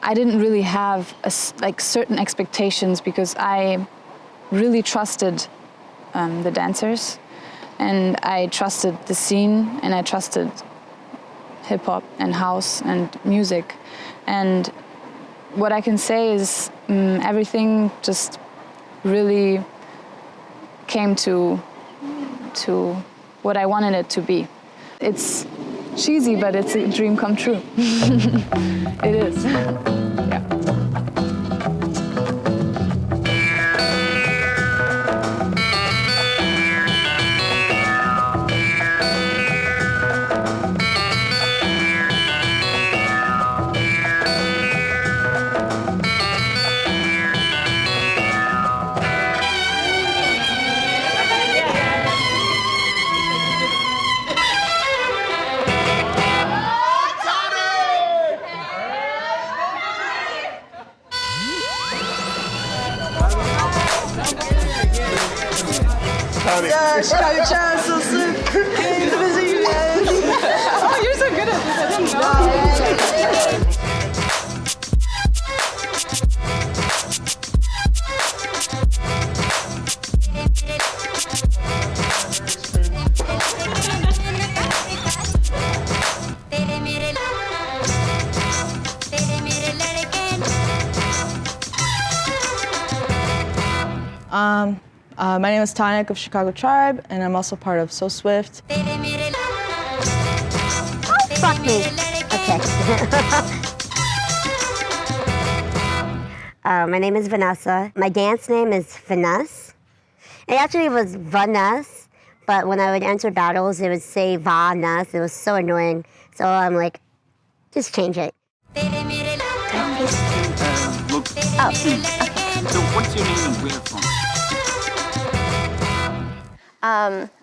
I didn't really have like certain expectations because I really trusted the dancers, and I trusted the scene, and I trusted hip hop and house and music. And what I can say is everything just really came to what I wanted it to be. It's cheesy, but it's a dream come true. It is. Yeah. Tonic. Chicago Child, so sick. Can't visit you guys. Oh, you're so good at this. I didn't know. My name is Tonic of Chicago Tribe, and I'm also part of So Swift. Oh, fuck me. Okay. My name is Vanessa. My dance name is Finesse. It actually was Vanessa, but when I would enter battles, it would say Vanessa. It was so annoying. So I'm like, just change it. Oh. So what's your name and where from?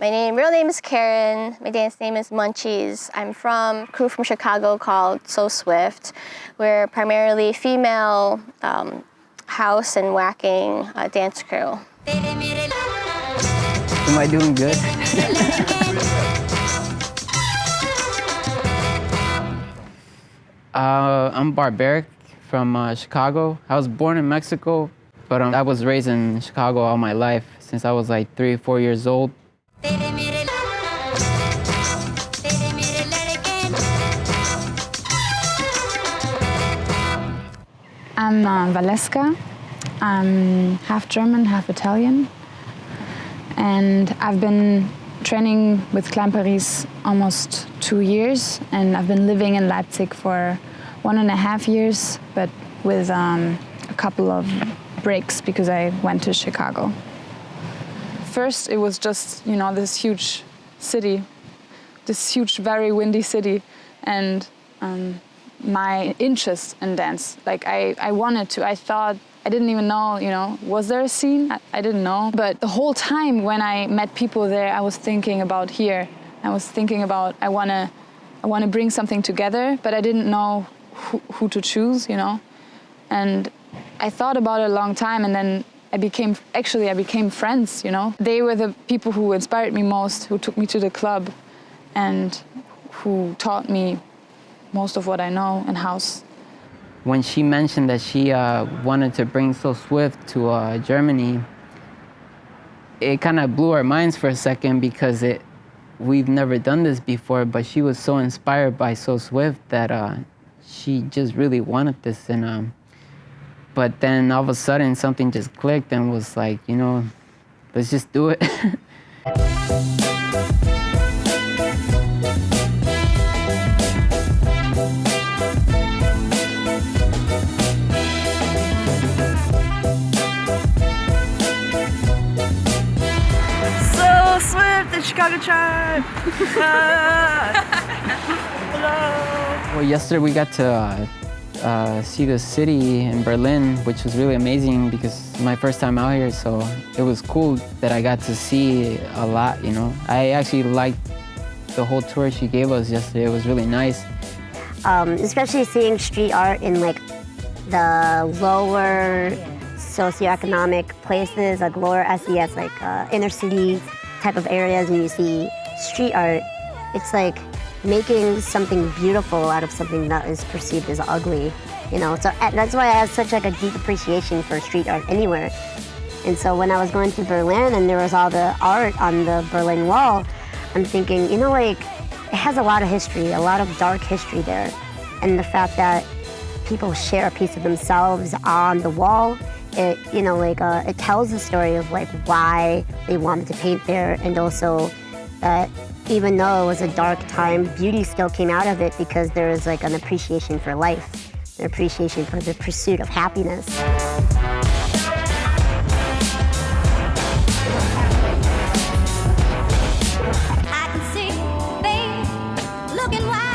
My real name is Karen. My dance name is Munchies. I'm from a crew from Chicago called So Swift. We're primarily female house and whacking dance crew. Am I doing good? I'm Barberik from Chicago. I was born in Mexico, but I was raised in Chicago all my life since I was like 3 or 4 years old. I'm Valeska. I'm half German, half Italian. And I've been training with Clan Paris almost 2 years, and I've been living in Leipzig for 1.5 years, but with a couple of breaks because I went to Chicago. First, it was just, this huge city, this huge, very windy city, and my interest in dance. Like, I wanted to. I thought, I didn't even know, was there a scene? I didn't know. But the whole time when I met people there, I was thinking about here. I was thinking about, I want to bring something together, but I didn't know who to choose, And I thought about it a long time, and then I became friends, They were the people who inspired me most, who took me to the club, and who taught me most of what I know in house. When she mentioned that she wanted to bring So Swift to Germany, it kind of blew our minds for a second because we've never done this before, but she was so inspired by So Swift that she just really wanted this. And but then all of a sudden something just clicked and was like, let's just do it. So Swift, the Chicago Tribe. Hello. Well, yesterday we got to see the city in Berlin, which was really amazing because it's my first time out here, so it was cool that I got to see a lot, I actually liked the whole tour she gave us yesterday. It was really nice. Especially seeing street art in like the lower socioeconomic places, like lower SES, like inner city type of areas, and you see street art. It's like making something beautiful out of something that is perceived as ugly, you know. So that's why I have such like a deep appreciation for street art anywhere. And so when I was going to Berlin and there was all the art on the Berlin Wall, I'm thinking, you know, like, it has a lot of history, a lot of dark history there. And the fact that people share a piece of themselves on the wall, it, you know, like, it tells the story of like why they wanted to paint there, and also that even though it was a dark time, beauty still came out of it because there was like an appreciation for life, an appreciation for the pursuit of happiness.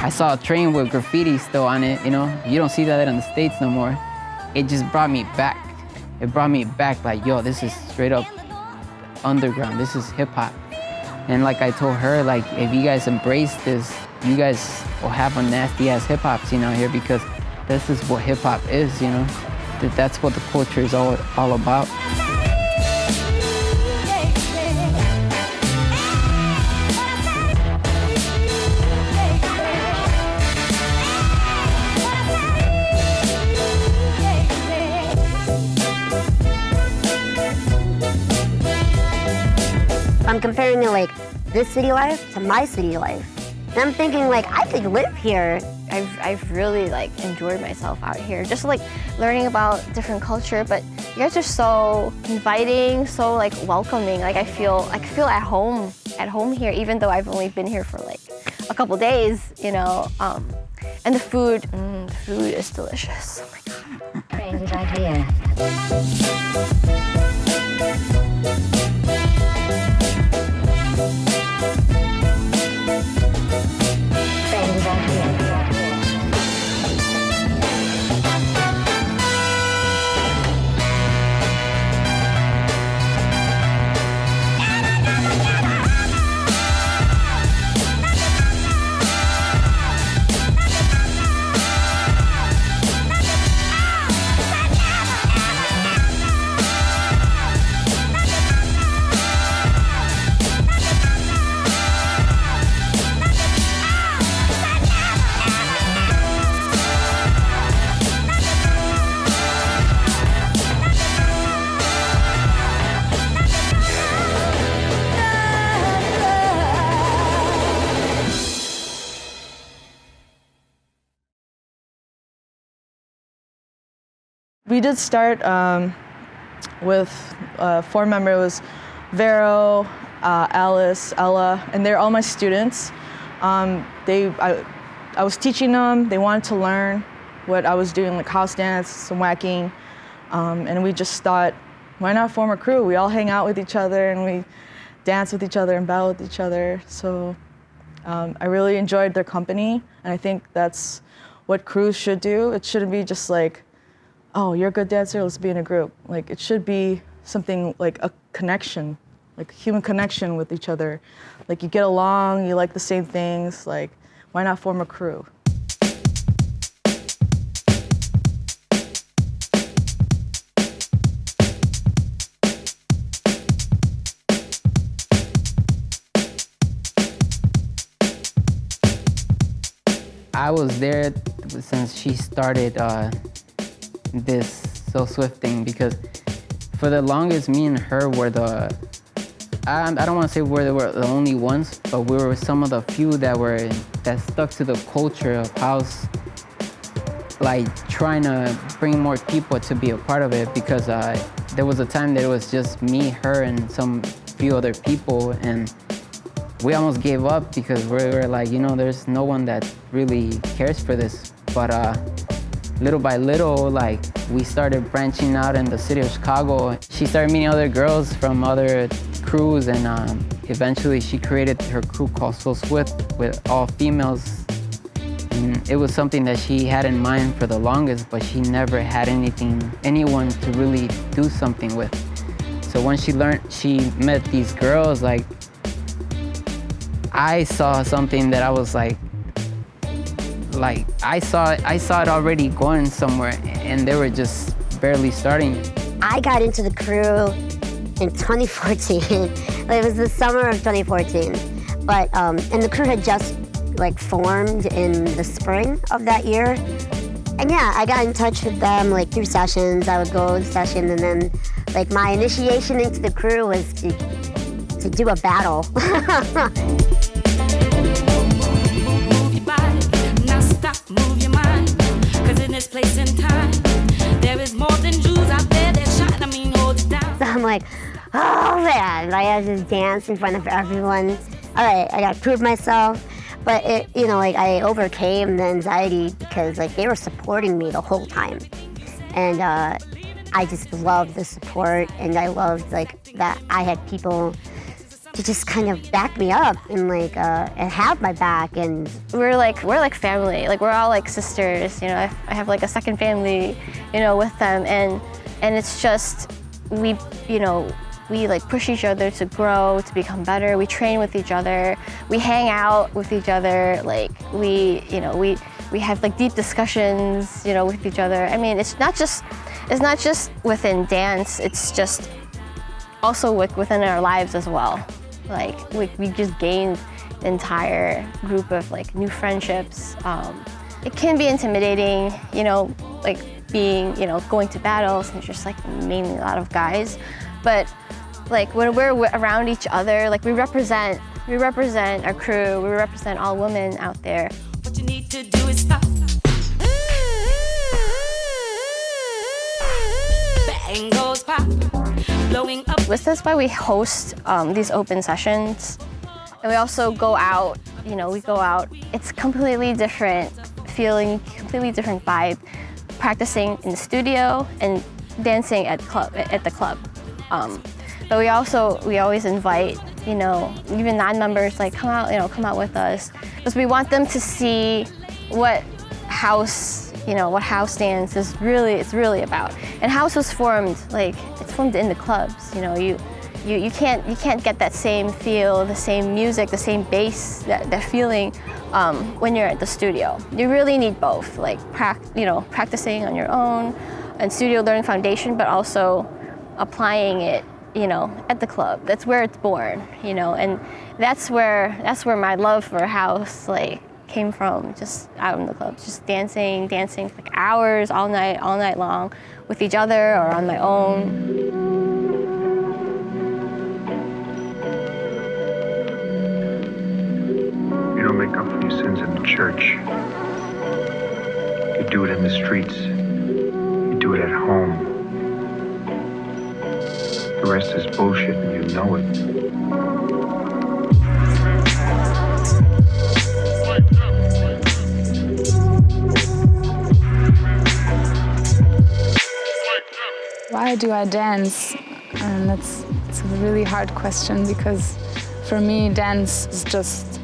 I saw a train with graffiti still on it, you know? You don't see that in the States no more. It just brought me back. It brought me back like, yo, this is straight up underground. This is hip hop. And like I told her, like, if you guys embrace this, you guys will have a nasty ass hip hop scene out here, because this is what hip hop is, you know? That's what the culture is all about. I'm comparing it like this city life to my city life. And I'm thinking like, I could live here. I've really like enjoyed myself out here, just like learning about different culture. But you guys are so inviting, so like welcoming. Like I feel at home here, even though I've only been here for like a couple days, you know. And the food is delicious. Oh my God. Crazy idea. We did start with 4 members. It was Vero, Alice, Ella, and they're all my students. I was teaching them. They wanted to learn what I was doing, like house dance, some whacking, and we just thought, why not form a crew? We all hang out with each other and we dance with each other and battle with each other. So I really enjoyed their company, and I think that's what crews should do. It shouldn't be just like, oh, you're a good dancer, let's be in a group. Like, it should be something like a connection, like human connection with each other. Like, you get along, you like the same things, like, why not form a crew? I was there since she started this So Swift thing, because for the longest, me and her were I don't want to say we were the only ones, but we were some of the few that stuck to the culture of house, like trying to bring more people to be a part of it, because there was a time that it was just me, her, and some few other people, and we almost gave up because we were like, you know, there's no one that really cares for this. But little by little, like, we started branching out in the city of Chicago. She started meeting other girls from other crews, and eventually she created her crew called So Swift with all females. And it was something that she had in mind for the longest, but she never had anyone to really do something with. So when she met these girls, like, I saw something that I was like I saw it already going somewhere, and they were just barely starting. I got into the crew in 2014. It was the summer of 2014. But, and the crew had just like formed in the spring of that year. And yeah, I got in touch with them like through sessions. I would go to session, and then like my initiation into the crew was to do a battle. Move your body, now stop, move your mind. 'Cause in this place and time, there is more than Jews out there that shine. I mean, hold it down. So I'm like, oh man, I had to just dance in front of everyone. All right, I gotta prove myself. But it, you know, like I overcame the anxiety because like they were supporting me the whole time. And I just loved the support, and I loved like that I had people to just kind of back me up and like and have my back. And We're like family. Like we're all like sisters. You know, I have like a second family, you know, with them, and it's just we like push each other to grow, to become better. We train with each other. We hang out with each other. Like we have like deep discussions, you know, with each other. I mean, it's not just within dance. It's just also within our lives as well. Like we just gained an entire group of like new friendships. It can be intimidating, you know, like being, you know, going to battles and just like mainly a lot of guys, but like when we're around each other, like we represent our crew, we represent all women out there. What you need to do is stop. Bang goes pop, blowing up. That's why we host these open sessions, and we also go out. You know, we go out. It's completely different feeling, completely different vibe. Practicing in the studio and dancing at the club. But we always invite, you know, even non-members, like come out with us, because we want them to see what house dance is really about. And house was formed, like it's formed in the clubs. You know, you can't get that same feel, the same music, the same bass, that feeling when you're at the studio. You really need both, like practicing on your own and studio learning foundation, but also applying it, you know, at the club. That's where it's born, you know, and that's where my love for house like came from, just out in the clubs, just dancing for like hours, all night long with each other or on my own. You don't make up for your sins in the church. You do it in the streets. You do it at home. The rest is bullshit and you know it. Why do I dance? And it's a really hard question, because for me dance is just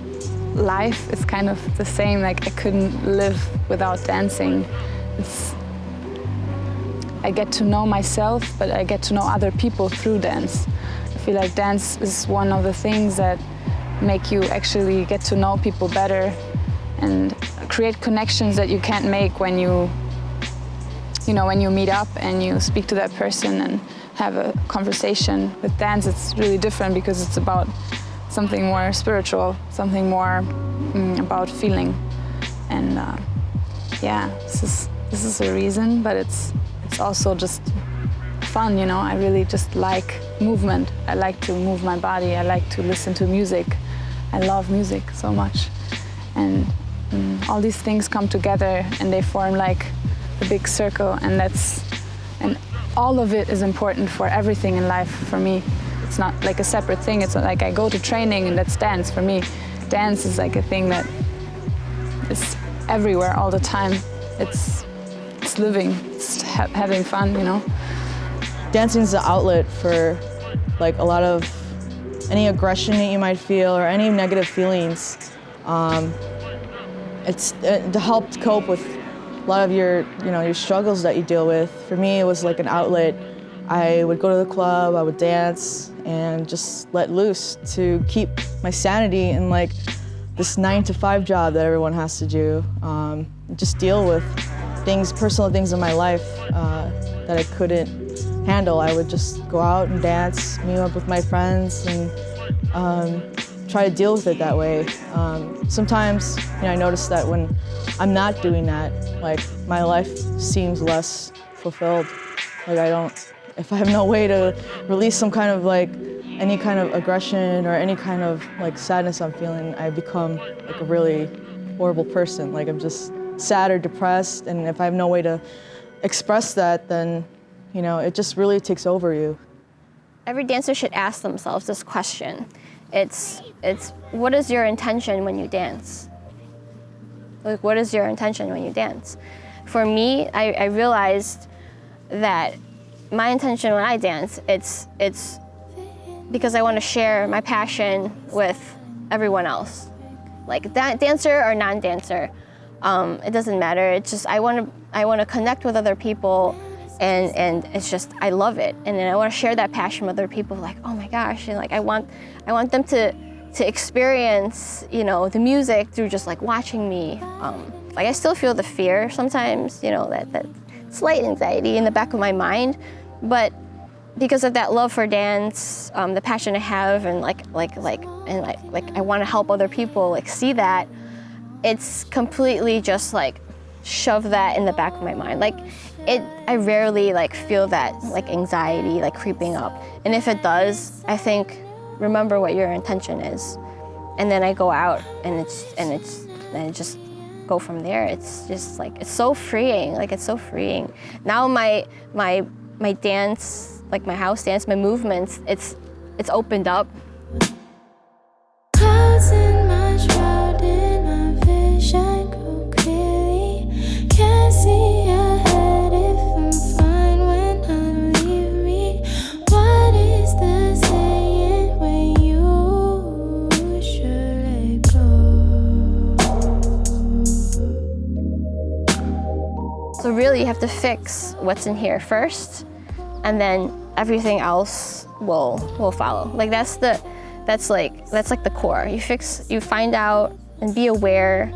life. It's kind of the same, like I couldn't live without dancing. I get to know myself, but I get to know other people through dance. I feel like dance is one of the things that make you actually get to know people better and create connections that you can't make when you meet up and you speak to that person and have a conversation. With dance, it's really different because it's about something more spiritual, something more about feeling. And yeah, this is a reason, but it's also just fun, you know. I really just like movement. I like to move my body. I like to listen to music. I love music so much. And all these things come together and they form like a big circle, and all of it is important for everything in life for me. It's not like a separate thing. It's not like I go to training and that's dance. For me, dance is like a thing that is everywhere all the time. It's living, it's having fun, you know. Dancing is the outlet for like a lot of any aggression that you might feel or any negative feelings. It's to help cope with a lot of your struggles that you deal with. For me, it was like an outlet. I would go to the club, I would dance, and just let loose to keep my sanity in like this 9-to-5 job that everyone has to do. Just deal with personal things in my life that I couldn't handle. I would just go out and dance, meet up with my friends, and try to deal with it that way. Sometimes, I notice that when I'm not doing that, like my life seems less fulfilled. Like if I have no way to release some kind of like any kind of aggression or any kind of like sadness I'm feeling, I become like a really horrible person. Like I'm just sad or depressed, and if I have no way to express that, then it just really takes over you. Every dancer should ask themselves this question. It's what is your intention when you dance? Like, what is your intention when you dance? For me, I realized that my intention when I dance, it's because I want to share my passion with everyone else. Like dancer or non-dancer, it doesn't matter. It's just I want to connect with other people, and it's just I love it, and then I want to share that passion with other people. Like, oh my gosh, and like I want them to experience the music through just like watching me. Like I still feel the fear sometimes, that slight anxiety in the back of my mind, but because of that love for dance, the passion I have, and I want to help other people like see that, it's completely just like shove that in the back of my mind. Like I rarely like feel that like anxiety like creeping up, and if it does, I think remember what your intention is, and then I go out and it just go from there. It's just like it's so freeing. Like it's so freeing. Now my dance, like my house dance, my movements, it's opened up. Closing my shroud in my vision, go clearly. Can't see ahead if I'm fine when I leave me. What is the saying when you should let go? So really, you have to fix what's in here first, and then everything else will follow. Like that's like the core. You find out and be aware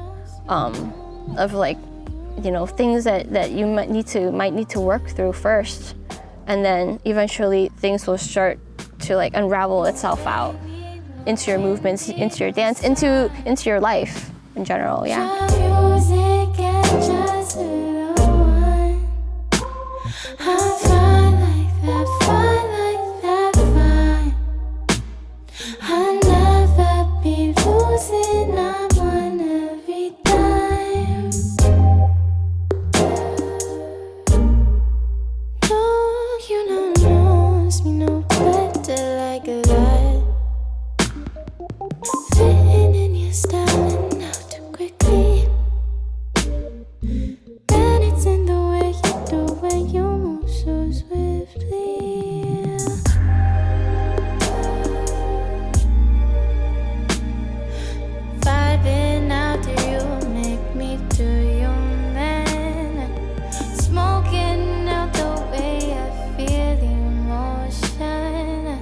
of like things that you might need to work through first, and then eventually things will start to like unravel itself out into your movements, into your dance, into your life in general. Yeah. Music and just the one. I'm fine like that, fine like that, fine. I'll never be losing, I'm on every time. No, you don't knows me no better like that. Fitting in your style and out too quickly. Man, it's in the way you do when you move so swiftly. Vibing out to you, make me do your man. Smoking out the way I feel the emotion.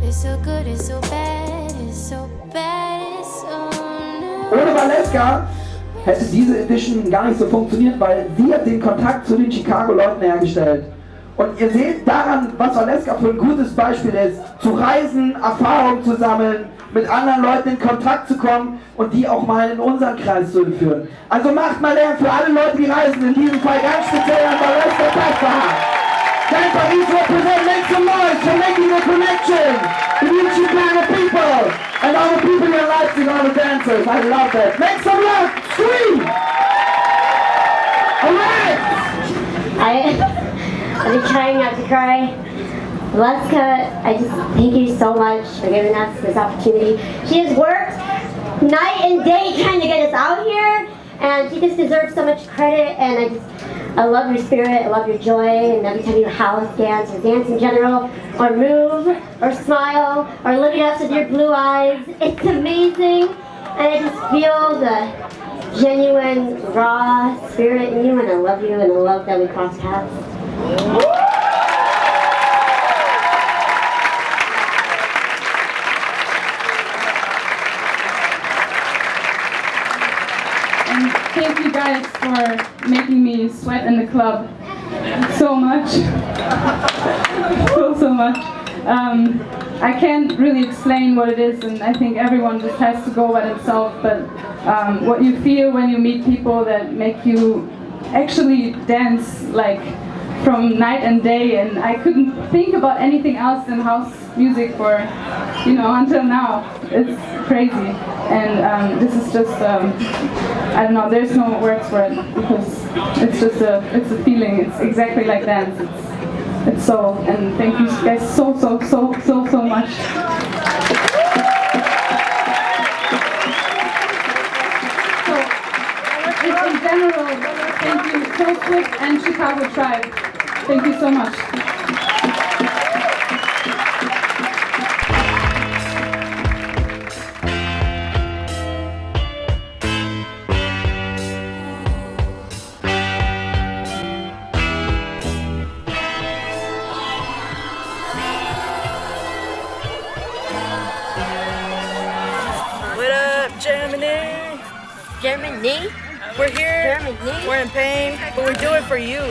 It's so good, it's so bad, it's so bad, it's so new. Ohne Valeska hätte diese Edition gar nicht so funktioniert, weil sie hat den Kontakt zu den Chicago-Leuten hergestellt. Und ihr seht daran, was Valeska für ein gutes Beispiel ist, zu reisen, Erfahrungen zu sammeln, mit anderen Leuten in Kontakt zu kommen und die auch mal in unseren Kreis zu führen. Also macht mal Lärm für alle Leute, die reisen, in diesem Fall ganz speziell an Valeska Taschbach. Can Paris represent, make some noise for making the connection between Chicago people and all the people in Leipzig, all the dancers. I love that. Make some love, scream! Alright! I've been trying not to cry. Valeska, I just thank you so much for giving us this opportunity. She has worked night and day trying to get us out here, and she just deserves so much credit, and I love your spirit, I love your joy, and every time you house dance or dance in general, or move, or smile, or look at us with your blue eyes, it's amazing, and I just feel the genuine, raw spirit in you, and I love you, and I love that we cross paths. And thank you guys for making me sweat in the club so much. So much. I can't really explain what it is, and I think everyone just has to go by themselves, but what you feel when you meet people that make you actually dance like from night and day, and I couldn't think about anything else than house music for, until now. It's crazy, and this is just, I don't know, there's no words for it, because it's just it's a feeling, it's exactly like dance. It's soul, and thank you guys so much. So, in general, thank you, So Swift and Chicago Tribe. Thank you so much. What up, Germany? Germany? We're here. Germany? We're in pain, but we do it for you.